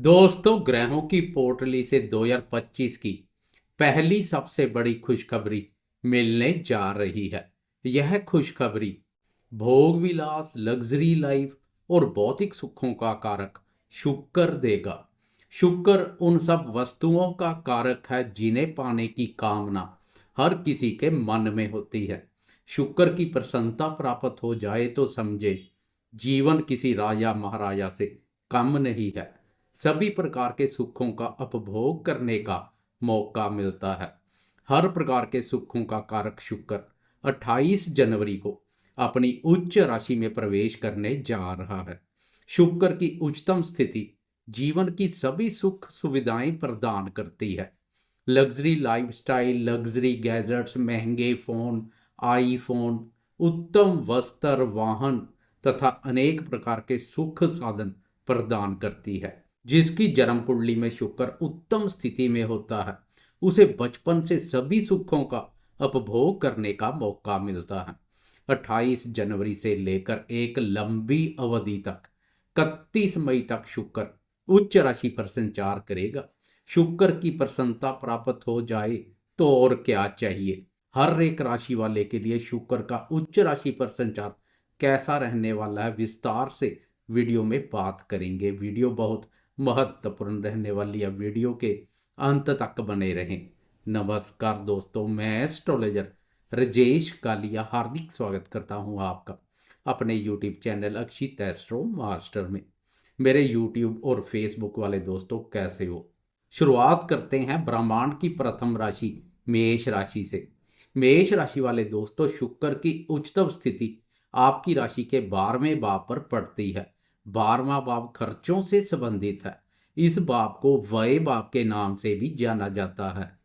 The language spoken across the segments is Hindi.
दोस्तों, ग्रहों की पोटली से 2025 की पहली सबसे बड़ी खुशखबरी मिलने जा रही है। यह खुशखबरी भोग विलास, लग्जरी लाइफ और भौतिक सुखों का कारक शुक्र देगा। शुक्र उन सब वस्तुओं का कारक है जिन्हें पाने की कामना हर किसी के मन में होती है। शुक्र की प्रसन्नता प्राप्त हो जाए तो समझे जीवन किसी राजा महाराजा से कम नहीं है। सभी प्रकार के सुखों का उपभोग करने का मौका मिलता है। हर प्रकार के सुखों का कारक शुक्र 28 जनवरी को अपनी उच्च राशि में प्रवेश करने जा रहा है। शुक्र की उच्चतम स्थिति जीवन की सभी सुख सुविधाएं प्रदान करती है। लग्जरी लाइफस्टाइल, लग्जरी गैजेट्स, महंगे फोन, आईफोन, उत्तम वस्त्र, वाहन तथा अनेक प्रकार के सुख साधन प्रदान करती है। जिसकी जन्म कुंडली में शुक्र उत्तम स्थिति में होता है, उसे बचपन से सभी सुखों का उपभोग करने का मौका मिलता है। 28 जनवरी से लेकर एक लंबी अवधि तक 31 मई तक शुक्र उच्च राशि पर संचार करेगा। शुक्र की प्रसन्नता प्राप्त हो जाए तो और क्या चाहिए। हर एक राशि वाले के लिए शुक्र का उच्च राशि पर संचार कैसा रहने वाला है, विस्तार से वीडियो में बात करेंगे। वीडियो बहुत महत्वपूर्ण रहने वाली है, वीडियो के अंत तक बने रहें। नमस्कार दोस्तों, मैं एस्ट्रोलॉजर राजेश कालिया हार्दिक स्वागत करता हूं आपका अपने यूट्यूब चैनल अक्षित एस्ट्रो मास्टर में। मेरे यूट्यूब और फेसबुक वाले दोस्तों, कैसे हो? शुरुआत करते हैं ब्रह्मांड की प्रथम राशि मेष राशि से। मेष राशि वाले दोस्तों, शुक्र की उच्चतम स्थिति आपकी राशि के 12वें भाव पर पड़ती है। 12वां भाव खर्चों से संबंधित है। इस भाव को व्यय भाव के नाम से भी जाना जाता है।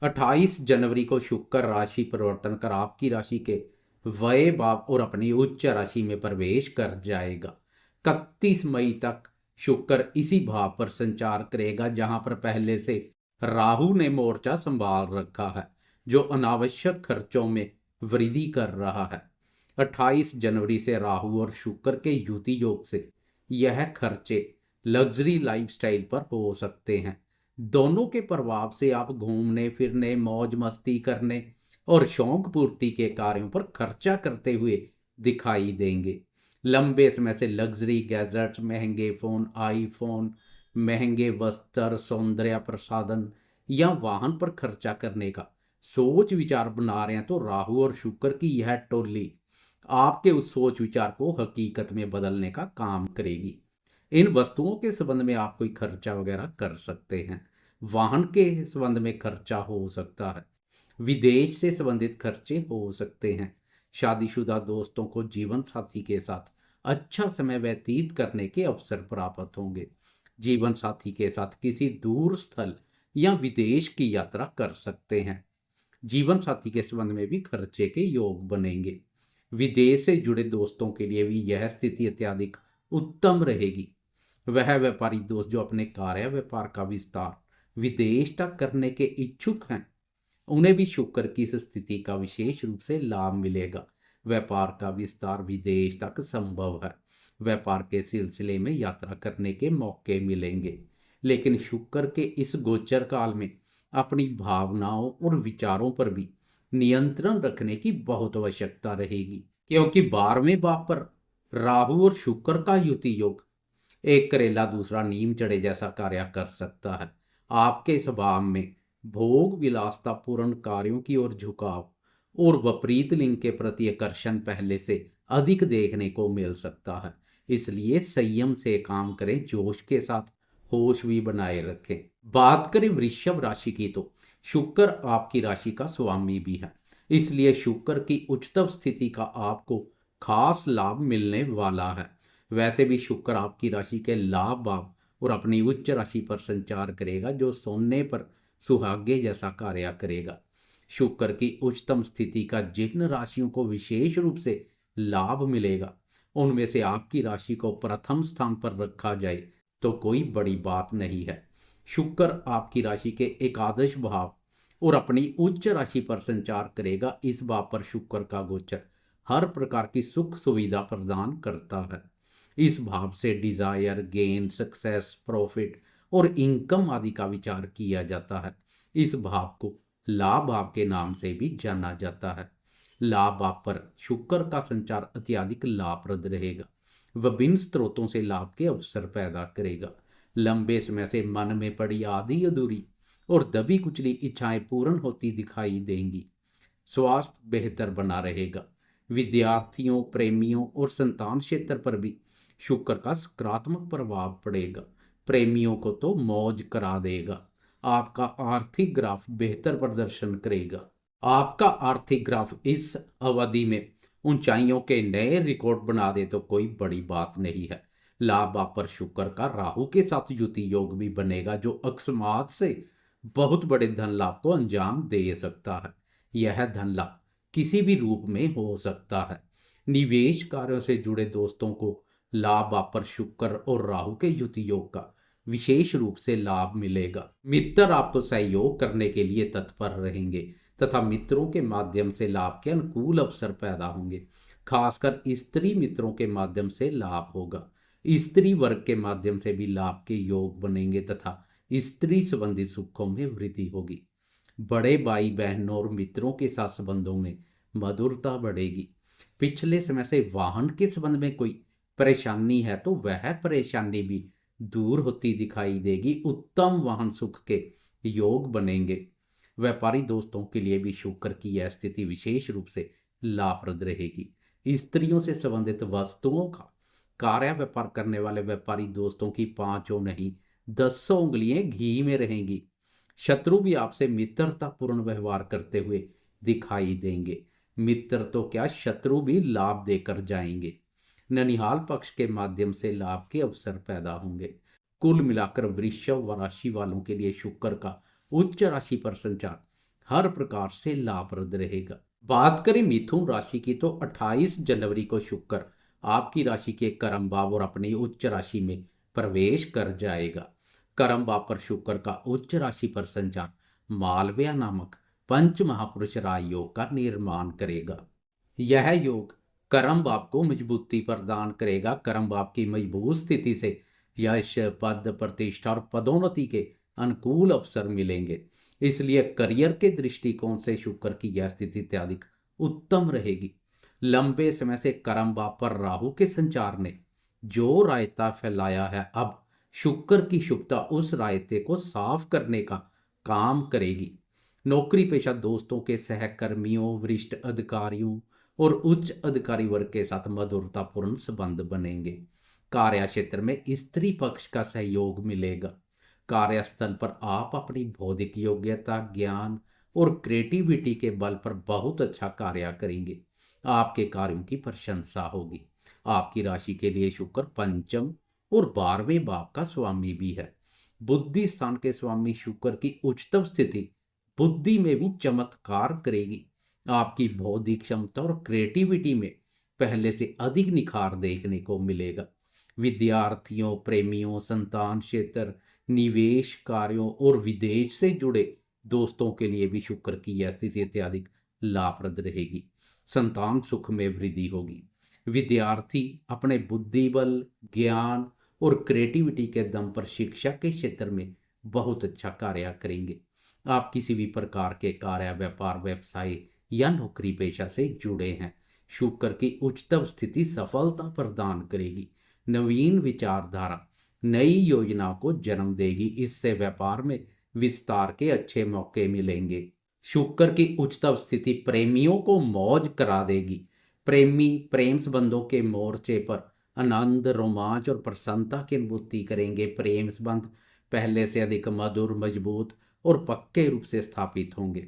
28 जनवरी को शुक्र राशि परिवर्तन कर आपकी राशि के व्यय भाव और अपनी उच्च राशि में प्रवेश कर जाएगा। 31 मई तक शुक्र इसी भाव पर संचार करेगा जहां पर पहले से राहु ने मोर्चा संभाल रखा है, जो अनावश्यक खर्चों में वृद्धि कर रहा है। 28 जनवरी से राहु और शुक्र के युति योग से यह खर्चे लग्जरी लाइफस्टाइल पर हो सकते हैं। दोनों के प्रभाव से आप घूमने फिरने, मौज मस्ती करने और शौक पूर्ति के कार्यों पर खर्चा करते हुए दिखाई देंगे। लंबे समय से लग्जरी गैजेट्स, महंगे फोन, आईफोन, महंगे वस्त्र, सौंदर्य प्रसाधन या वाहन पर खर्चा करने का सोच विचार बना रहे हैं तो राहु और शुक्र की यह टोली आपके उस सोच विचार को हकीकत में बदलने का काम करेगी। इन वस्तुओं के संबंध में आप कोई खर्चा वगैरह कर सकते हैं। वाहन के संबंध में खर्चा हो सकता है। विदेश से संबंधित खर्चे हो सकते हैं। शादीशुदा दोस्तों को जीवन साथी के साथ अच्छा समय व्यतीत करने के अवसर प्राप्त होंगे। जीवन साथी के साथ किसी दूर स्थल या विदेश की यात्रा कर सकते हैं। जीवन साथी के संबंध में भी खर्चे के योग बनेंगे। विदेश से जुड़े दोस्तों के लिए भी यह स्थिति अत्यधिक उत्तम रहेगी। वह व्यापारी दोस्त जो अपने कार्य व्यापार का विस्तार विदेश तक करने के इच्छुक हैं, उन्हें भी शुक्र की इस स्थिति का विशेष रूप से लाभ मिलेगा। व्यापार का विस्तार विदेश तक संभव है। व्यापार के सिलसिले में यात्रा करने के मौके मिलेंगे। लेकिन शुक्र के इस गोचर काल में अपनी भावनाओं और विचारों पर भी नियंत्रण रखने की बहुत आवश्यकता रहेगी, क्योंकि 12वें भाव पर राहु और शुक्र का युति योग एक करेला दूसरा नीम चढ़े जैसा कार्य कर सकता है। आपके स्वभाव में भोग विलासता पूर्ण कार्यों की ओर झुकाव और विपरीत लिंग के प्रति आकर्षण पहले से अधिक देखने को मिल सकता है। इसलिए संयम से काम करें, जोश के साथ होश भी बनाए रखें। बात करें वृषभ राशि की, तो शुक्र आपकी राशि का स्वामी भी है। इसलिए शुक्र की उच्चतम स्थिति का आपको खास लाभ मिलने वाला है। वैसे भी शुक्र आपकी राशि के लाभ भाव और अपनी उच्च राशि पर संचार करेगा, जो सोने पर सुहागे जैसा कार्य करेगा। शुक्र की उच्चतम स्थिति का जिन राशियों को विशेष रूप से लाभ मिलेगा, उनमें से आपकी राशि को प्रथम स्थान पर रखा जाए तो कोई बड़ी बात नहीं है। शुक्र आपकी राशि के एकादश भाव और अपनी उच्च राशि पर संचार करेगा। इस भाव पर शुक्र का गोचर हर प्रकार की सुख सुविधा प्रदान करता है। इस भाव से डिजायर, गेन, सक्सेस, प्रॉफिट और इनकम आदि का विचार किया जाता है। इस भाव को लाभ भाव के नाम से भी जाना जाता है। लाभ भाव पर शुक्र का संचार अत्यधिक लाभप्रद रहेगा। विभिन्न स्रोतों से लाभ के अवसर पैदा करेगा। लंबे समय से मन में पड़ी आधी अधूरी और दबी कुचली इच्छाएं पूर्ण होती दिखाई देंगी। स्वास्थ्य बेहतर बना रहेगा। विद्यार्थियों, प्रेमियों और संतान क्षेत्र पर भी शुक्र का सकारात्मक प्रभाव पड़ेगा। प्रेमियों को तो मौज करा देगा। आपका आर्थिक ग्राफ बेहतर प्रदर्शन करेगा। आपका आर्थिक ग्राफ इस अवधि में ऊंचाइयों के नए रिकॉर्ड बना दे तो कोई बड़ी बात नहीं है। लाभ आप पर शुक्र का राहु के साथ युति योग भी बनेगा, जो अकस्मात से बहुत बड़े धन लाभ को अंजाम दे सकता है। यह धन लाभ किसी भी रूप में हो सकता है। निवेश कार्यों से जुड़े दोस्तों को लाभ आप पर शुक्र और राहु के युति योग का विशेष रूप से लाभ मिलेगा। मित्र आपको सहयोग करने के लिए तत्पर रहेंगे तथा मित्रों के माध्यम से लाभ के अनुकूल अवसर पैदा होंगे। खासकर स्त्री मित्रों के माध्यम से लाभ होगा। स्त्री वर्ग के माध्यम से भी लाभ के योग बनेंगे तथा स्त्री संबंधी सुखों में वृद्धि होगी। बड़े भाई बहनों और मित्रों के साथ संबंधों में मधुरता बढ़ेगी। पिछले समय से वाहन के संबंध में कोई परेशानी है तो वह परेशानी भी दूर होती दिखाई देगी। उत्तम वाहन सुख के योग बनेंगे। व्यापारी दोस्तों के लिए भी शुक्र की यह स्थिति विशेष रूप से लाभप्रद रहेगी। स्त्रियों से संबंधित वस्तुओं का कार्य व्यापार करने वाले व्यापारी दोस्तों की 5 नहीं 10 उंगलियां घी में रहेंगी। शत्रु भी आपसे मित्रतापूर्ण व्यवहार करते हुए दिखाई देंगे। मित्र तो क्या, शत्रु भी लाभ देकर जाएंगे। ननिहाल पक्ष के माध्यम से लाभ के अवसर पैदा होंगे। कुल मिलाकर वृषभ राशि वालों के लिए शुक्र का उच्च राशि पर संचार हर प्रकार से लाभप्रद रहेगा। बात करें मिथुन राशि की तो 28 जनवरी को शुक्र आपकी राशि के कर्म भाव और अपनी उच्च राशि में प्रवेश कर जाएगा। कर्म भाव पर शुक्र का उच्च राशि पर संचार मालव्य नामक पंच महापुरुष राजयोग का निर्माण करेगा। यह योग कर्म भाव को मजबूती प्रदान करेगा। कर्म भाव की मजबूत स्थिति से यश, पद, प्रतिष्ठा और पदोन्नति के अनुकूल अवसर मिलेंगे। इसलिए करियर के दृष्टिकोण से शुक्र की यह स्थिति अत्यधिक उत्तम रहेगी। लंबे समय से कर्म भाव पर राहु के संचार ने जो रायता फैलाया है, अब शुक्र की शुभता उस रायते को साफ करने का काम करेगी। नौकरी पेशा दोस्तों के सहकर्मियों, वरिष्ठ अधिकारियों और उच्च अधिकारी वर्ग के साथ मधुरतापूर्ण संबंध बनेंगे। कार्य क्षेत्र में स्त्री पक्ष का सहयोग मिलेगा। कार्यस्थल पर आप अपनी बौद्धिक योग्यता, ज्ञान और क्रिएटिविटी के बल पर बहुत अच्छा कार्य करेंगे। आपके कार्यों की प्रशंसा होगी। आपकी राशि के लिए शुक्र पंचम और 12वें भाव का स्वामी भी है। बुद्धि स्थान के स्वामी शुक्र की उच्चतम स्थिति बुद्धि में भी चमत्कार करेगी। आपकी बौद्धिक क्षमता और क्रिएटिविटी में पहले से अधिक निखार देखने को मिलेगा। विद्यार्थियों, प्रेमियों, संतान क्षेत्र, निवेश कार्यों और विदेश से जुड़े दोस्तों के लिए भी शुक्र की यह स्थिति अत्यधिक लाभप्रद रहेगी। संतान सुख में वृद्धि होगी। विद्यार्थी अपने बुद्धि बल, ज्ञान और क्रिएटिविटी के दम पर शिक्षा के क्षेत्र में बहुत अच्छा कार्य करेंगे। आप किसी भी प्रकार के कार्य, व्यापार, व्यवसाय या नौकरी पेशा से जुड़े हैं, शुक्र की उच्चतम स्थिति सफलता प्रदान करेगी। नवीन विचारधारा नई योजनाओं को जन्म देगी। इससे व्यापार में विस्तार के अच्छे मौके मिलेंगे। शुक्र की उच्चतम स्थिति प्रेमियों को मौज करा देगी। प्रेमी प्रेम संबंधों के मोर्चे पर आनंद, रोमांच और प्रसन्नता की अनुभूति करेंगे। प्रेम संबंध पहले से अधिक मधुर, मजबूत और पक्के रूप से स्थापित होंगे।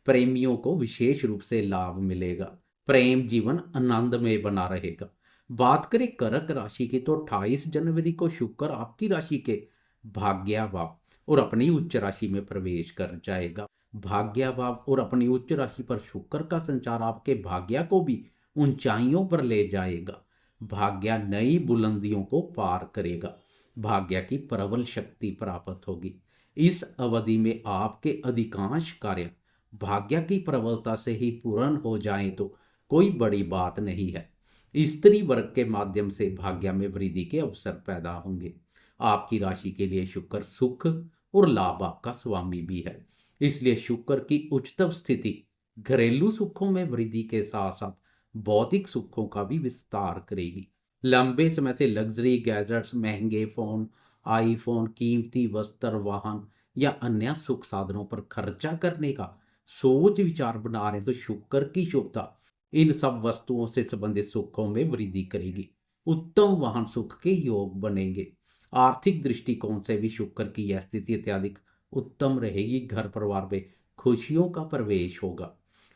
प्रेमियों को विशेष रूप से लाभ मिलेगा। प्रेम जीवन आनंद में बना रहेगा। बात करें कर्क राशि की तो 28 जनवरी को शुक्र आपकी राशि के भाग्य भाव और अपनी उच्च राशि में प्रवेश कर जाएगा। भाग्य भाव और अपनी उच्च राशि पर शुक्र का संचार आपके भाग्य को भी ऊंचाइयों पर ले जाएगा। भाग्य नई बुलंदियों को पार करेगा। भाग्य की प्रबल शक्ति प्राप्त होगी। इस अवधि में आपके अधिकांश कार्य भाग्य की प्रबलता से ही पूर्ण हो जाएं तो कोई बड़ी बात नहीं है। स्त्री वर्ग के माध्यम से भाग्य में वृद्धि के अवसर पैदा होंगे। आपकी राशि के लिए शुक्र सुख और लाभ आपका स्वामी भी है, इसलिए शुक्र की उच्चतम स्थिति घरेलू सुखों में वृद्धि के साथ साथ भौतिक सुखों का भी विस्तार करेगी। लंबे समय से लग्जरी गैजेट्स, महंगे फोन, आईफोन, कीमती वस्त्र, वाहन या अन्य सुख साधनों पर खर्चा करने का सोच विचार बना रहे हैं तो शुक्र की शुभता इन सब वस्तुओं से संबंधित सुखों में वृद्धि करेगी। उत्तम वाहन सुख के योग बनेंगे। आर्थिक दृष्टिकोण से भी शुक्र की यह स्थिति अत्यधिक उत्तम रहेगी। घर परिवार में खुशियों का प्रवेश होगा।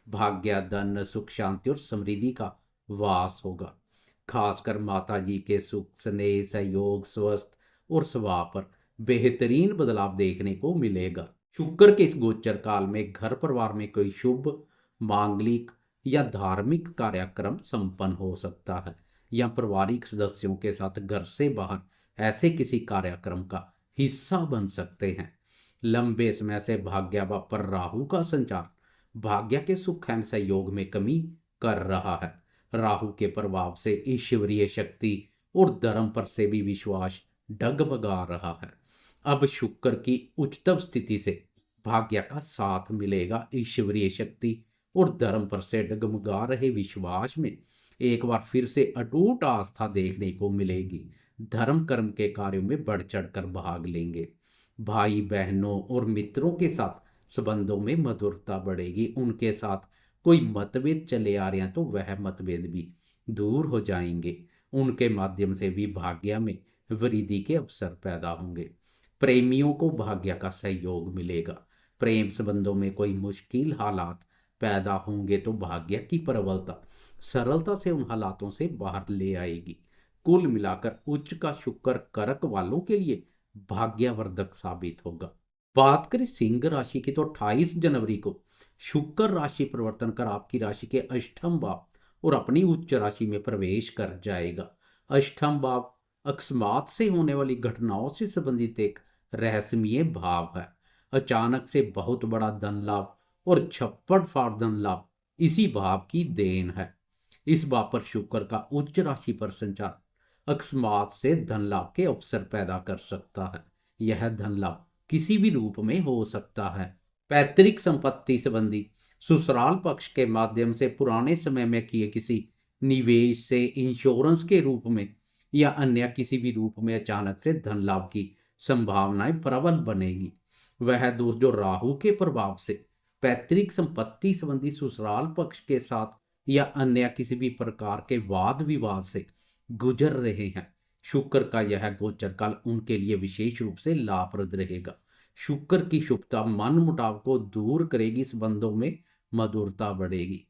भाग्य, धन, सुख, शांति और समृद्धि का वास होगा। खासकर माता जी के सुख, स्नेह, सहयोग, स्वस्थ और स्वभाव पर बेहतरीन बदलाव देखने को मिलेगा। शुक्र के इस गोचर काल में घर परिवार में कोई शुभ, मांगलिक या धार्मिक कार्यक्रम संपन्न हो सकता है, या पारिवारिक सदस्यों के साथ घर से बाहर ऐसे किसी कार्यक्रम का हिस्सा बन सकते हैं। लंबे समय से भाग्य पर राहु का संचार भाग्य के सुख एवं सहयोग में कमी कर रहा है। राहु के प्रभाव से ईश्वरीय शक्ति और धर्म पर से भी विश्वास डगमगा रहा है। अब शुक्र की उच्चतम स्थिति से भाग्य का साथ मिलेगा। ईश्वरीय शक्ति और धर्म पर से डगमगा रहे विश्वास में एक बार फिर से अटूट आस्था देखने को मिलेगी। धर्म कर्म के कार्यों में बढ़ चढ़कर भाग लेंगे। भाई बहनों और मित्रों के साथ संबंधों में मधुरता बढ़ेगी। उनके साथ कोई मतभेद चले आ रहे हैं तो वह मतभेद भी दूर हो जाएंगे। उनके माध्यम से भी भाग्य में वृद्धि के अवसर पैदा होंगे। प्रेमियों को भाग्य का सहयोग मिलेगा। प्रेम संबंधों में कोई मुश्किल हालात पैदा होंगे तो भाग्य की प्रबलता सरलता से उन हालातों से बाहर ले आएगी। कुल मिलाकर उच्च का शुक्र करक वालों के लिए भाग्यवर्धक साबित होगा। बात करें सिंह राशि की तो 28 जनवरी को शुक्र राशि परिवर्तन कर आपकी राशि के अष्टम भाव और अपनी उच्च राशि में प्रवेश कर जाएगा। अष्टम भाव अकस्मात से होने वाली घटनाओं से संबंधित एक रहस्यमय भाव है। अचानक से बहुत बड़ा धन लाभ और छप्पड़ फाड़ धन लाभ इसी भाव की देन है। इस भाव पर शुक्र का उच्च राशि पर संचार अकस्मात से धन लाभ के अवसर पैदा कर सकता है। यह धन लाभ किसी भी रूप में हो सकता है। पैतृक संपत्ति संबंधी ससुराल पक्ष के माध्यम से, पुराने समय में किए किसी निवेश से, इंश्योरेंस के रूप में या अन्य किसी भी रूप में अचानक से धन लाभ की संभावनाएं प्रबल बनेगी। वह दोष जो राहु के प्रभाव से पैतृक संपत्ति संबंधी ससुराल पक्ष के साथ या अन्य किसी भी प्रकार के वाद विवाद से गुजर रहे हैं, शुक्र का यह गोचर काल उनके लिए विशेष रूप से लाभप्रद रहेगा। शुक्र की शुभता मन मुटाव को दूर करेगी। संबंधों में मधुरता बढ़ेगी।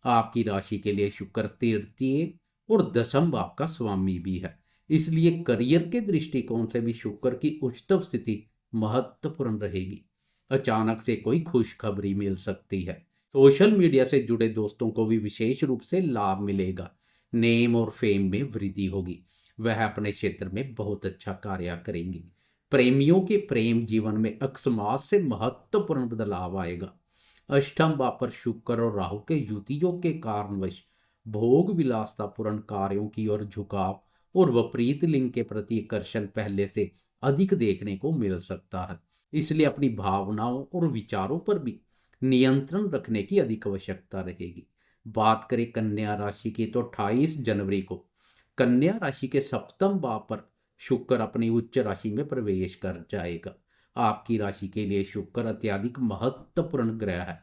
आपकी राशि के लिए शुक्र तृतीय और दशम भाव का स्वामी भी है, इसलिए करियर के दृष्टिकोण से भी शुक्र की उच्चतम स्थिति महत्वपूर्ण रहेगी। अचानक से कोई खुशखबरी मिल सकती है। सोशल मीडिया से जुड़े दोस्तों को भी विशेष रूप से लाभ मिलेगा। नेम और फेम में वृद्धि होगी। वह अपने क्षेत्र में बहुत अच्छा कार्य करेंगे। प्रेमियों के प्रेम जीवन में अकस्मात से महत्वपूर्ण बदलाव आएगा। अष्टम भाव पर शुक्र और राहु के युतियों के कारणवश भोग विलासतापूर्ण कार्यों की ओर झुकाव और विपरीत लिंग के प्रति आकर्षण पहले से अधिक देखने को मिल सकता है। इसलिए अपनी भावनाओं और विचारों पर भी नियंत्रण रखने की अधिक आवश्यकता रहेगी। बात करें कन्या राशि की तो 28 जनवरी को कन्या राशि के सप्तम भाव पर शुक्र अपनी उच्च राशि में प्रवेश कर जाएगा। आपकी राशि के लिए शुक्र अत्यधिक महत्वपूर्ण ग्रह है,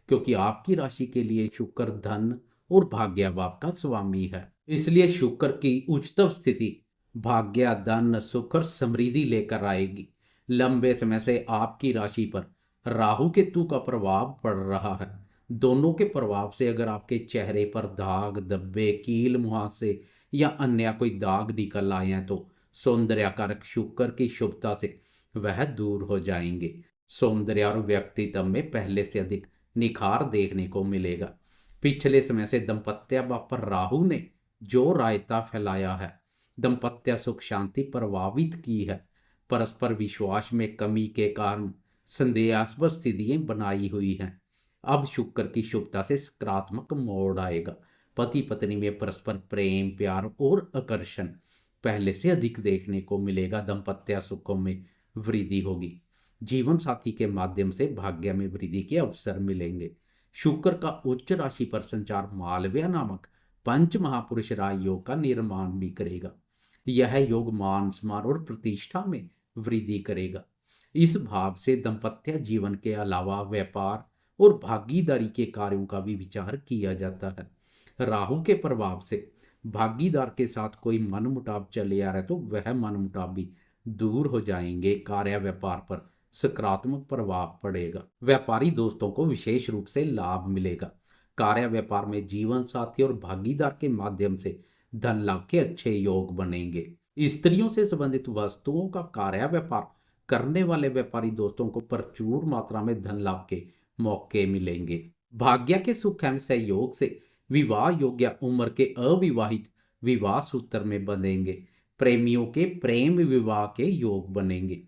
क्योंकि आपकी राशि के लिए शुक्र धन और भाग्य भाव का स्वामी है। इसलिए शुक्र की उच्चतम स्थिति भाग्य, धन, सुख और समृद्धि लेकर आएगी। लंबे समय से आपकी राशि पर राहु केतु का प्रभाव पड़ रहा है। दोनों के प्रभाव से अगर आपके चेहरे पर दाग, धब्बे, कील मुहासे या अन्य कोई दाग निकल आए हैं तो सौंदर्यकारक शुक्र की शुभता से वह दूर हो जाएंगे। सौंदर्य और व्यक्तित्व में पहले से अधिक निखार देखने को मिलेगा। पिछले समय से दाम्पत्य भाव पर राहु ने जो रायता फैलाया है, दाम्पत्य सुख शांति प्रभावित की है। परस्पर विश्वास में कमी के कारण संदेहास्पद स्थितियां बनाई हुई हैं। अब शुक्र की शुभता से सकारात्मक मोड़ आएगा। पति पत्नी में परस्पर प्रेम, प्यार और आकर्षण पहले से अधिक देखने को मिलेगा। दाम्पत्य सुखों में वृद्धि होगी। जीवन साथी के माध्यम से भाग्य में वृद्धि के अवसर मिलेंगे। शुक्र का उच्च राशि पर संचार मालव्य नामक पंच महापुरुष राज योग का निर्माण भी करेगा। यह योग मान सम्मान और प्रतिष्ठा में वृद्धि करेगा। इस भाव से दाम्पत्य जीवन के अलावा व्यापार और भागीदारी के कार्यों का भी विचार किया जाता है। राहु के प्रभाव से भागीदार के साथ कोई मनमुटाव चले आ रहा है तो वह मनमुटाव भी दूर हो जाएंगे। कार्य व्यापार पर सकारात्मक प्रभाव पड़ेगा। व्यापारी दोस्तों को विशेष रूप से लाभ मिलेगा। कार्य व्यापार में जीवन साथी और भागीदार के माध्यम से धन लाभ के अच्छे योग बनेंगे। स्त्रियों से संबंधित वस्तुओं का कार्य व्यापार करने वाले व्यापारी दोस्तों को प्रचुर मात्रा में धन लाभ के मौके मिलेंगे। भाग्य के सुख एवं सहयोग से विवाह योग्य उम्र के अविवाहित विवाह सूत्र में बंधेंगे। प्रेमियों के प्रेम विवाह के योग बनेंगे।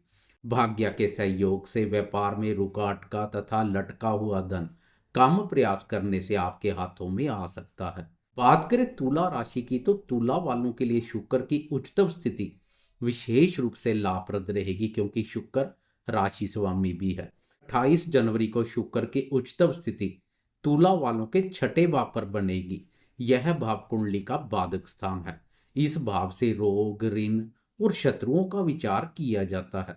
भाग्य के सहयोग से व्यापार में रुका अटका तथा लटका हुआ धन कम प्रयास करने से आपके हाथों में आ सकता है। बात करें तुला राशि की तो तुला वालों के लिए शुक्र की उच्चतम स्थिति विशेष रूप से लाभप्रद रहेगी, क्योंकि शुक्र राशि स्वामी भी है। 28 जनवरी को शुक्र की उच्चतम स्थिति तुला वालों के छठे भाव पर बनेगी। यह भाव कुंडली का बाधक स्थान है। इस भाव से रोग, ऋण और शत्रुओं का विचार किया जाता है।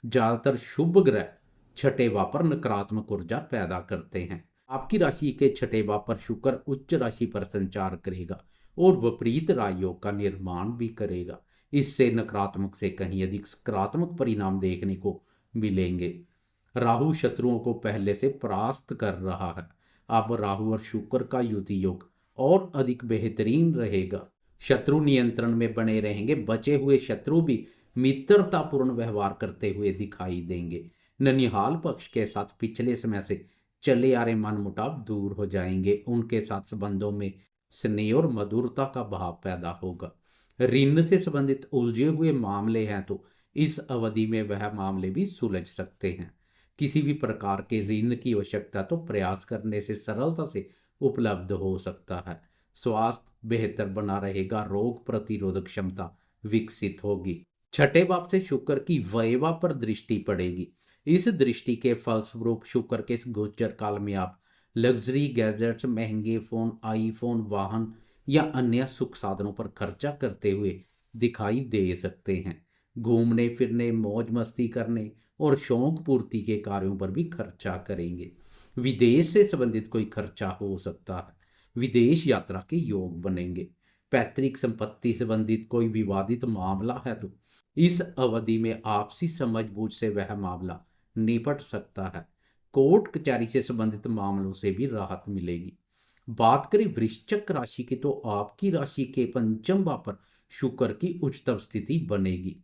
ज्यादातर शुभ ग्रह छठे भाव पर नकारात्मक ऊर्जा पैदा करते हैं। आपकी राशि के छठे भाव पर शुक्र उच्च राशि पर संचार करेगा और विपरीत राजयोग का निर्माण भी करेगा। इससे नकारात्मक से कहीं अधिक सकारात्मक परिणाम देखने को मिलेंगे। राहु शत्रुओं को पहले से परास्त कर रहा है। अब राहु और शुक्र का युति योग और अधिक बेहतरीन रहेगा। शत्रु नियंत्रण में बने रहेंगे। बचे हुए शत्रु भी मित्रतापूर्ण व्यवहार करते हुए दिखाई देंगे। ननिहाल पक्ष के साथ पिछले समय से चले आ रहे मनमुटाव दूर हो जाएंगे। उनके साथ संबंधों में स्नेह और मधुरता का भाव पैदा होगा। ऋण से संबंधित उलझे हुए मामले हैं तो इस अवधि में वह मामले भी सुलझ सकते हैं। किसी भी प्रकार के ऋण की आवश्यकता तो प्रयास करने से सरलता से उपलब्ध हो सकता है। स्वास्थ्य बेहतर बना रहेगा। रोग प्रतिरोधक क्षमता विकसित होगी। छठे भाव से शुक्र की वैवा पर दृष्टि पड़ेगी। इस दृष्टि के फलस्वरूप शुक्र के इस गोचर काल में आप लग्जरी गैजेट्स, महंगे फोन, आईफोन, वाहन या अन्य सुख साधनों पर खर्चा करते हुए दिखाई दे सकते हैं। घूमने फिरने, मौज मस्ती करने और शौक पूर्ति के कार्यों पर भी खर्चा करेंगे। विदेश से संबंधित कोई खर्चा हो सकता है। विदेश यात्रा के योग बनेंगे। पैतृक संपत्ति संबंधित कोई विवादित मामला है तो इस अवधि में आपसी समझबूझ से वह मामला निपट सकता है। कोर्ट कचहरी से संबंधित मामलों से भी राहत मिलेगी। बात करें वृश्चिक राशि की तो आपकी राशि के पंचम भाव पर शुक्र की उच्चतम स्थिति बनेगी।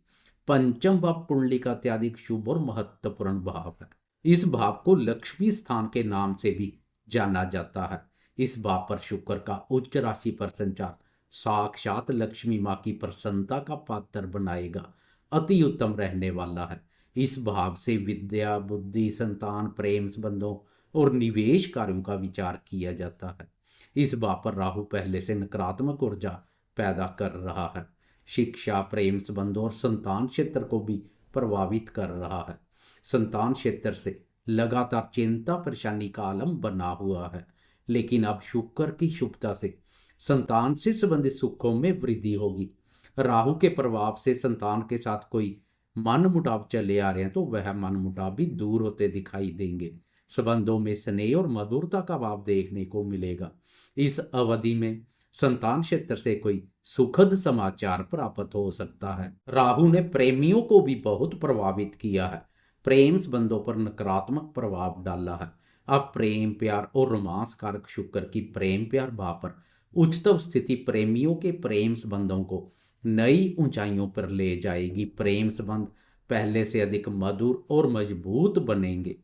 पंचम भाव कुंडली का अत्यधिक शुभ और महत्वपूर्ण भाव है। इस भाव को लक्ष्मी स्थान के नाम से भी जाना जाता है। इस भाव पर शुक्र का उच्च राशि पर संचार साक्षात लक्ष्मी माँ की प्रसन्नता का पात्र बनाएगा। अति उत्तम रहने वाला है। इस भाव से विद्या, बुद्धि, संतान, प्रेम संबंधों और निवेश कार्यों का विचार किया जाता है। इस भाव पर राहु पहले से नकारात्मक ऊर्जा पैदा कर रहा है। शिक्षा, प्रेम संबंधों और संतान क्षेत्र को भी प्रभावित कर रहा है। संतान क्षेत्र से लगातार चिंता परेशानी का आलम बना हुआ है, लेकिन अब शुक्र की शुभता से संतान से संबंधित सुखों में वृद्धि होगी। राहु के प्रभाव से संतान के साथ कोई मनमुटाव चले आ रहे हैं तो वह मनमुटाव भी दूर होते दिखाई देंगे। संबंधों में स्नेह और मधुरता का भाव देखने को मिलेगा। इस अवधि में संतान क्षेत्र से कोई सुखद समाचार प्राप्त हो सकता है। राहु ने प्रेमियों को भी बहुत प्रभावित किया है। प्रेम संबंधों पर नकारात्मक प्रभाव डाला है। अब प्रेम, प्यार और रोमांस कारक शुक्र की प्रेम प्यार भाव पर उच्चतम स्थिति प्रेमियों के प्रेम संबंधों को नई ऊंचाइयों पर ले जाएगी। प्रेम संबंध पहले से अधिक मधुर और मजबूत बनेंगे।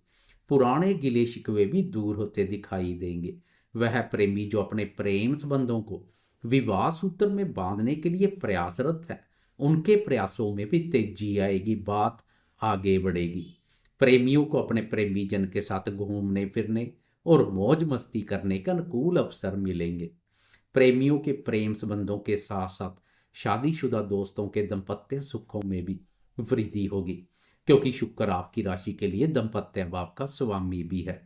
पुराने गिले शिकवे भी दूर होते दिखाई देंगे। वह प्रेमी जो अपने प्रेम संबंधों को विवाह सूत्र में बांधने के लिए प्रयासरत है, उनके प्रयासों में भी तेजी आएगी। बात आगे बढ़ेगी। प्रेमियों को अपने प्रेमी जन के साथ घूमने फिरने और मौज मस्ती करने का अनुकूल अवसर मिलेंगे। प्रेमियों के प्रेम संबंधों के साथ साथ शादीशुदा दोस्तों के दाम्पत्य सुखों में भी वृद्धि होगी, क्योंकि शुक्र आपकी राशि के लिए दाम्पत्य भाव का स्वामी भी है।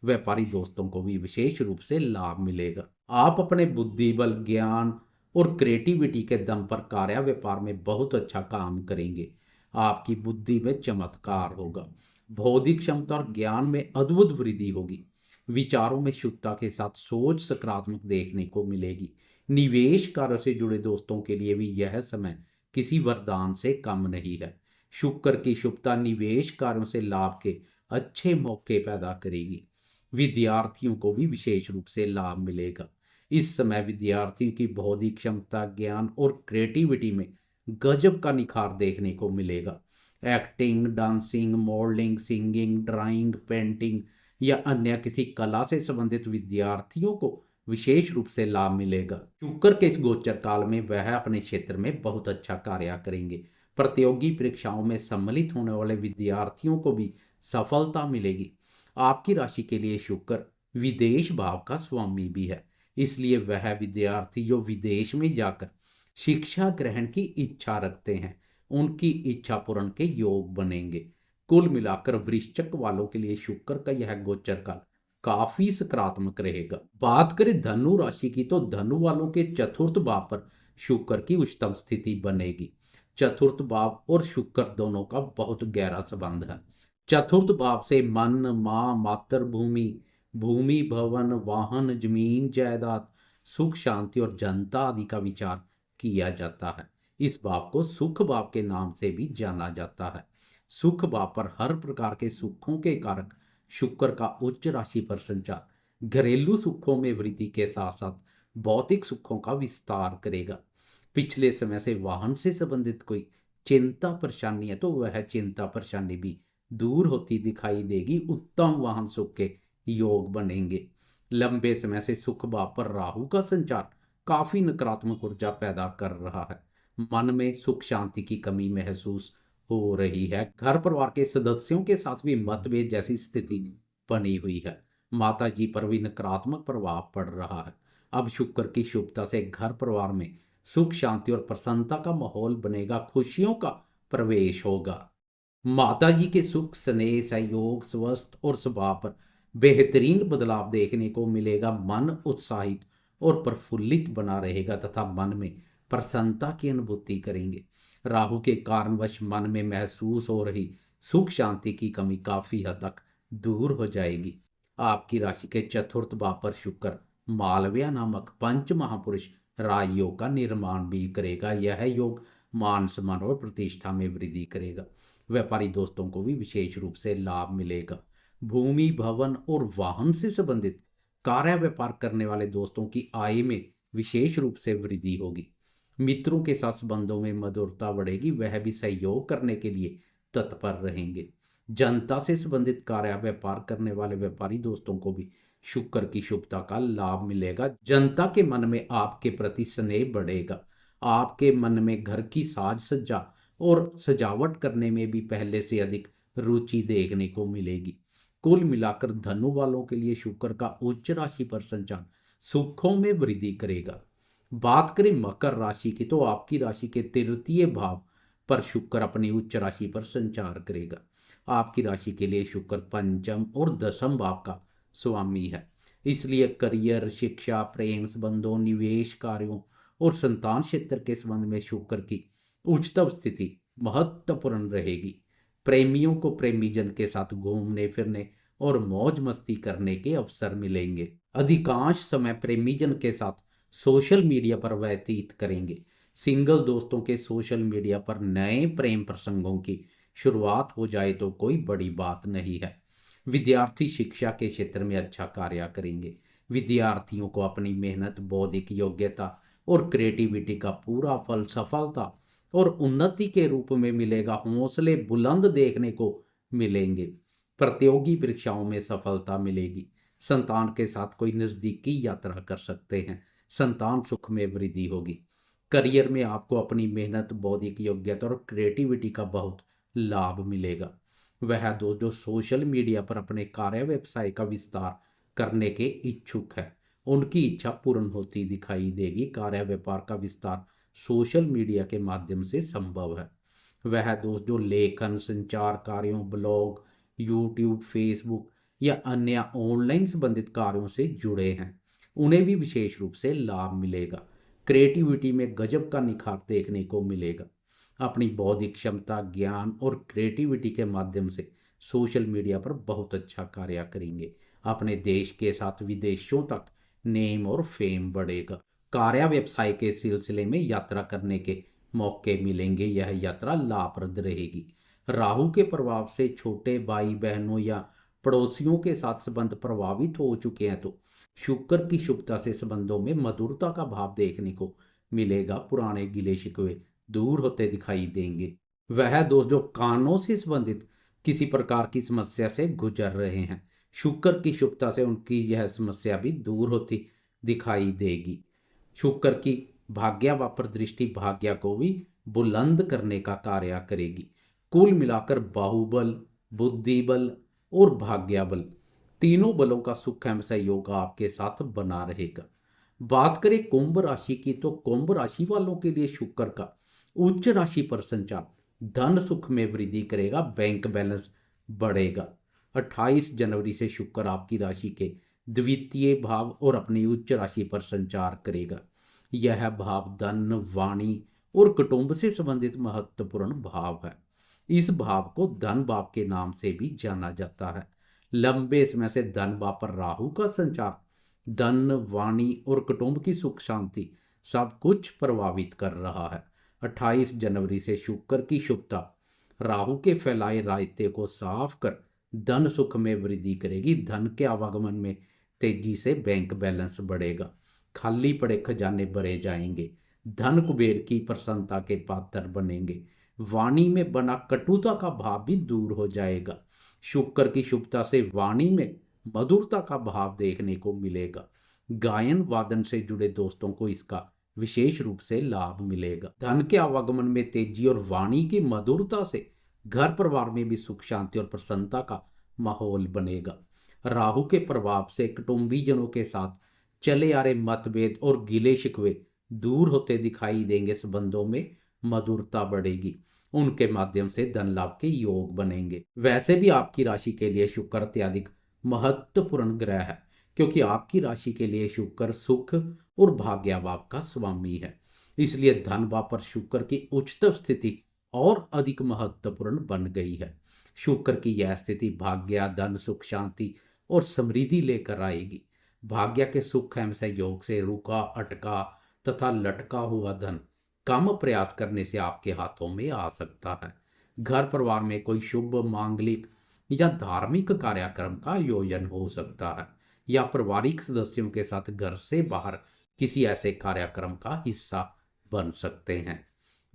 व्यापारी दोस्तों को भी विशेष रूप से लाभ मिलेगा। आप अपने बुद्धि बल, ज्ञान और क्रिएटिविटी के दम पर कार्य व्यापार में बहुत अच्छा काम करेंगे। आपकी बुद्धि में चमत्कार होगा, बौद्धिक क्षमता और ज्ञान में अद्भुत वृद्धि होगी। विचारों में शुद्धता के साथ सोच सकारात्मक देखने को मिलेगी। निवेश कार्य से जुड़े दोस्तों के लिए भी यह समय किसी वरदान से कम नहीं है। शुक्र की शुभता निवेश कार्यों से लाभ के अच्छे मौके पैदा करेगी। विद्यार्थियों को भी विशेष रूप से लाभ मिलेगा। इस समय विद्यार्थियों की बौद्धिक क्षमता, ज्ञान और क्रिएटिविटी में गजब का निखार देखने को मिलेगा। Acting, dancing, modelling, singing, drawing, painting या अन्य किसी कला से संबंधित विद्यार्थियों को विशेष रूप से लाभ मिलेगा। शुक्र के इस गोचर काल में वह अपने क्षेत्र में बहुत अच्छा कार्य करेंगे। प्रतियोगी परीक्षाओं में सम्मिलित होने वाले विद्यार्थियों को भी सफलता मिलेगी। आपकी राशि के लिए शुक्र विदेश भाव का स्वामी भी है, इसलिए वह विद्यार्थी जो विदेश में जाकर शिक्षा ग्रहण की इच्छा रखते हैं, उनकी इच्छा पूर्ण के योग बनेंगे। कुल मिलाकर वृश्चिक वालों के लिए शुक्र का यह गोचर काल काफी सकारात्मक रहेगा। बात करें धनु राशि की, तो धनु वालों के चतुर्थ भाव पर शुक्र की उच्चतम स्थिति बनेगी। चतुर्थ भाव और शुक्र दोनों का बहुत गहरा संबंध है। चतुर्थ भाव से मन, माँ, मातृभूमि, भूमि, भवन, वाहन, जमीन, जायदाद, सुख, शांति और जनता आदि का विचार किया जाता है। इस भाव को सुख भाव के नाम से भी जाना जाता है। सुख भाव पर हर प्रकार के सुखों के कारक शुक्र का उच्च राशि पर संचार घरेलू सुखों में वृद्धि के साथ साथ भौतिक सुखों का विस्तार करेगा। पिछले समय से वाहन से संबंधित कोई चिंता परेशानी है तो वह चिंता परेशानी भी दूर होती दिखाई देगी। उत्तम वाहन सुख के योग बनेंगे। लंबे समय से सुख भाव पर राहु का संचार काफी नकारात्मक ऊर्जा पैदा कर रहा है। मन में सुख शांति की कमी महसूस हो रही है। घर परिवार के सदस्यों के साथ भी मतभेद जैसी स्थिति बनी हुई है। माता जी पर भी नकारात्मक प्रभाव पड़ रहा है। अब शुक्र की शुभता से घर परिवार में सुख शांति और प्रसन्नता का माहौल बनेगा। खुशियों का प्रवेश होगा। माता जी के सुख, स्नेह, सहयोग, स्वस्थ और स्वभाव पर बेहतरीन बदलाव देखने को मिलेगा। मन उत्साहित और प्रफुल्लित बना रहेगा तथा मन में प्रसन्नता की अनुभूति करेंगे। राहु के कारणवश मन में महसूस हो रही सुख शांति की कमी काफी हद तक दूर हो जाएगी। आपकी राशि के चतुर्थ भाव पर शुक्र मालव्य नामक पंच महापुरुष राजयोग का निर्माण भी करेगा। यह योग मान सम्मान और प्रतिष्ठा में वृद्धि करेगा। व्यापारी दोस्तों को भी विशेष रूप से लाभ मिलेगा। भूमि, भवन और वाहन से संबंधित कार्य व्यापार करने वाले दोस्तों की आय में विशेष रूप से वृद्धि होगी। मित्रों के साथ संबंधों में मधुरता बढ़ेगी, वह भी सहयोग करने के लिए तत्पर रहेंगे। जनता से संबंधित कार्य व्यापार करने वाले व्यापारी दोस्तों को भी शुक्र की शुभता का लाभ मिलेगा। जनता के मन में आपके प्रति स्नेह बढ़ेगा। आपके मन में घर की साज सज्जा और सजावट करने में भी पहले से अधिक रुचि देखने को मिलेगी। कुल मिलाकर धनु वालों के लिए शुक्र का उच्च राशि पर संचार सुखों में वृद्धि करेगा। बात करें मकर राशि की, तो आपकी राशि के तृतीय भाव पर शुक्र अपनी उच्च राशि पर संचार करेगा। आपकी राशि के लिए शुक्र पंचम और दसम भाव का स्वामी है, इसलिए करियर, शिक्षा, प्रेम संबंधों, निवेश कार्यों और संतान क्षेत्र के संबंध में शुक्र की उच्चतम स्थिति महत्वपूर्ण रहेगी। प्रेमियों को प्रेमी जन के साथ घूमने फिरने और मौज मस्ती करने के अवसर मिलेंगे। अधिकांश समय प्रेमी जन के साथ सोशल मीडिया पर व्यतीत करेंगे। सिंगल दोस्तों के सोशल मीडिया पर नए प्रेम प्रसंगों की शुरुआत हो जाए तो कोई बड़ी बात नहीं है। विद्यार्थी शिक्षा के क्षेत्र में अच्छा कार्य करेंगे। विद्यार्थियों को अपनी मेहनत, बौद्धिक योग्यता और क्रिएटिविटी का पूरा फल सफलता और उन्नति के रूप में मिलेगा। हौसले बुलंद देखने को मिलेंगे। प्रतियोगी परीक्षाओं में सफलता मिलेगी। संतान के साथ कोई नज़दीकी यात्रा कर सकते हैं। संतान सुख में वृद्धि होगी। करियर में आपको अपनी मेहनत, बौद्धिक योग्यता और क्रिएटिविटी का बहुत लाभ मिलेगा। वह दो जो सोशल मीडिया पर अपने कार्य व्यवसाय का विस्तार करने के इच्छुक है, उनकी इच्छा पूर्ण होती दिखाई देगी। कार्य व्यापार का विस्तार सोशल मीडिया के माध्यम से संभव है। वह दोस्त जो लेखन, संचार कार्यों, ब्लॉग, यूट्यूब, फेसबुक या अन्य ऑनलाइन संबंधित कार्यों से जुड़े हैं, उन्हें भी विशेष रूप से लाभ मिलेगा। क्रिएटिविटी में गजब का निखार देखने को मिलेगा। अपनी बौद्धिक क्षमता, ज्ञान और क्रिएटिविटी के माध्यम से सोशल मीडिया पर बहुत अच्छा कार्य करेंगे। अपने देश के साथ विदेशों तक नेम और फेम बढ़ेगा। कार्य व्यवसाय के सिलसिले में यात्रा करने के मौके मिलेंगे। यह यात्रा लाभप्रद रहेगी। राहु के प्रभाव से छोटे भाई बहनों या पड़ोसियों के साथ संबंध प्रभावित हो चुके हैं तो शुक्र की शुभता से संबंधों में मधुरता का भाव देखने को मिलेगा। पुराने गिले शिकवे दूर होते दिखाई देंगे। वह दोस्त जो कानों से संबंधित किसी प्रकार की समस्या से गुजर रहे हैं, शुक्र की शुभता से उनकी यह समस्या भी दूर होती दिखाई देगी। शुक्र की भाग्य वापर दृष्टि भाग्य को भी बुलंद करने का कार्य करेगी। कुल मिलाकर बाहुबल, बुद्धि बल और भाग्य बल, तीनों बलों का सुख एवं सहयोग आपके साथ बना रहेगा। बात करें कुंभ राशि की, तो कुंभ राशि वालों के लिए शुक्र का उच्च राशि पर संचार धन सुख में वृद्धि करेगा। बैंक बैलेंस बढ़ेगा। 28 जनवरी से शुक्र आपकी राशि के द्वितीय भाव और अपनी उच्च राशि पर संचार करेगा। यह भाव धन, वाणी और कुटुंब से संबंधित महत्वपूर्ण भाव है। इस भाव को धन भाव के नाम से भी जाना जाता है। लंबे समय से धन भाव पर राहु का संचार धन, वाणी और कुटुंब की सुख शांति सब कुछ प्रभावित कर रहा है। 28 जनवरी से शुक्र की शुभता राहु के फैलाए रायते को साफ कर धन सुख में वृद्धि करेगी। धन के आवागमन में तेजी से बैंक बैलेंस बढ़ेगा। खाली पड़े खजाने भरे जाएंगे। धन कुबेर की प्रसन्नता के पात्र बनेंगे। वाणी में बना कटुता का भाव भी दूर हो जाएगा। शुक्र की शुभता से वाणी में मधुरता का भाव देखने को मिलेगा। गायन वादन से जुड़े दोस्तों को इसका विशेष रूप से लाभ मिलेगा। धन के आवागमन में तेजी और वाणी की मधुरता से घर परिवार में भी सुख शांति और प्रसन्नता का माहौल बनेगा। राहु के प्रभाव से कुटुंबीजनों के साथ चले आ रहे मतभेद और गिले शिकवे दूर होते दिखाई देंगे। संबंधों में मधुरता बढ़ेगी। उनके माध्यम से धन लाभ के योग बनेंगे। वैसे भी आपकी राशि के लिए शुक्र अत्यधिक महत्वपूर्ण ग्रह है, क्योंकि आपकी राशि के लिए शुक्र सुख और भाग्य भाव का स्वामी है। इसलिए धन भाव पर शुक्र की उच्चतम स्थिति और अधिक महत्वपूर्ण बन गई है। शुक्र की यह स्थिति भाग्य, धन, सुख, शांति और समृद्धि लेकर आएगी। भाग्य के सुख एवं सहयोग से रुका, अटका तथा लटका हुआ धन कम प्रयास करने से आपके हाथों में आ सकता है। घर परिवार में कोई शुभ, मांगलिक या धार्मिक कार्यक्रम का आयोजन हो सकता है, या पारिवारिक सदस्यों के साथ घर से बाहर किसी ऐसे कार्यक्रम का हिस्सा बन सकते हैं।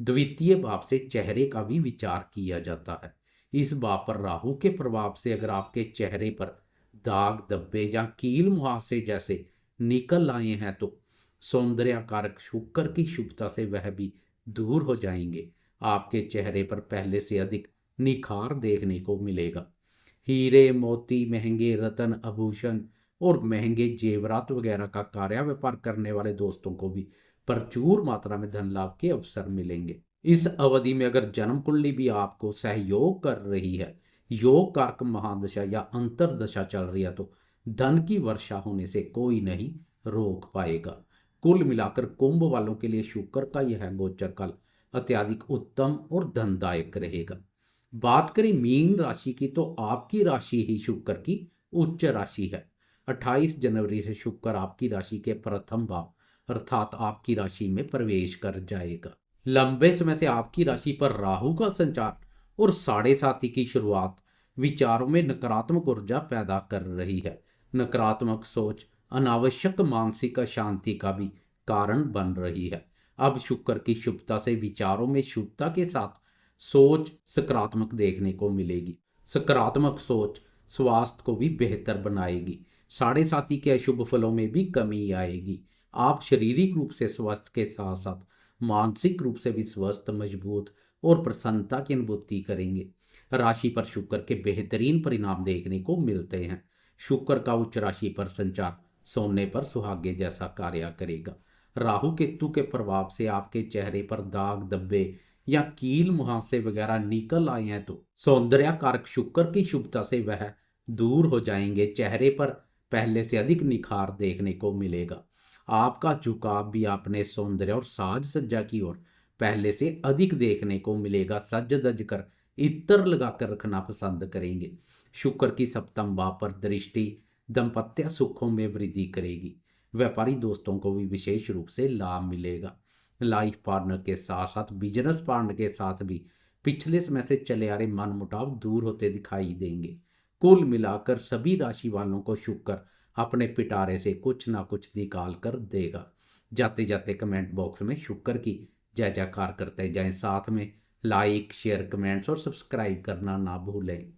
द्वितीय भाव से चेहरे का भी विचार किया जाता है। इस भाव पर राहु के प्रभाव से अगर आपके चेहरे पर दाग, धब्बे या कील मुहासे जैसे निकल आए हैं तो सौंदर्य कारक शुक्र की शुभता से वह भी दूर हो जाएंगे। आपके चेहरे पर पहले से अधिक निखार देखने को मिलेगा। हीरे, मोती, महंगे रत्न, आभूषण और महंगे जेवरात वगैरह का कार्य व्यापार करने वाले दोस्तों को भी प्रचुर मात्रा में धन लाभ के अवसर मिलेंगे। इस अवधि में अगर जन्म कुंडली भी आपको सहयोग कर रही है, योग कारक महादशा या अंतरदशा चल रही है, तो धन की वर्षा होने से कोई नहीं रोक पाएगा। कुल मिलाकर कुंभ वालों के लिए शुक्र का यह गोचर काल अत्यधिक उत्तम और धनदायक रहेगा। बात करें मीन राशि की, तो आपकी राशि ही शुक्र की उच्च राशि है। 28 जनवरी से शुक्र आपकी राशि के प्रथम भाव अर्थात आपकी राशि में प्रवेश कर जाएगा। लंबे समय से आपकी राशि पर राहु का संचार और 7.5 की शुरुआत विचारों में नकारात्मक ऊर्जा पैदा कर रही है। नकारात्मक सोच अनावश्यक मानसिक अशांति का भी कारण बन रही है। अब शुक्र की शुभता से विचारों में शुभता के साथ सोच सकारात्मक देखने को मिलेगी। सकारात्मक सोच स्वास्थ्य को भी बेहतर बनाएगी। 7.5 के अशुभ फलों में भी कमी आएगी। आप शारीरिक रूप से स्वस्थ के साथ साथ मानसिक रूप से भी स्वस्थ, मजबूत और प्रसन्नता की अनुभूति करेंगे। राशि पर शुक्र के बेहतरीन परिणाम देखने को मिलते हैं। शुक्र का उच्च राशि पर संचार सोने पर सुहागे जैसा कार्य करेगा। राहु केतु के प्रभाव से आपके चेहरे पर दाग धब्बे या कील मुहासे वगैरह निकल आए हैं तो सौंदर्य कारक शुक्र की शुभता से वह दूर हो जाएंगे। चेहरे पर पहले से अधिक निखार देखने को मिलेगा। आपका झुकाव भी अपने सौंदर्य और साज सज्जा की ओर पहले से अधिक देखने को मिलेगा। सज धज कर इत्र लगाकर रखना पसंद करेंगे। शुक्र की सप्तम भाव पर दृष्टि दाम्पत्य सुखों में वृद्धि करेगी। व्यापारी दोस्तों को भी विशेष रूप से लाभ मिलेगा। लाइफ पार्टनर के साथ साथ बिजनेस पार्टनर के साथ भी पिछले समय से चले आ रहे मनमुटाव दूर होते दिखाई देंगे। कुल मिलाकर सभी राशि वालों को शुक्र अपने पिटारे से कुछ ना कुछ निकाल कर देगा। जाते जाते कमेंट बॉक्स में शुक्र की जय जयकार करते जाएं। साथ में लाइक शेयर कमेंट्स और सब्सक्राइब करना ना भूलें।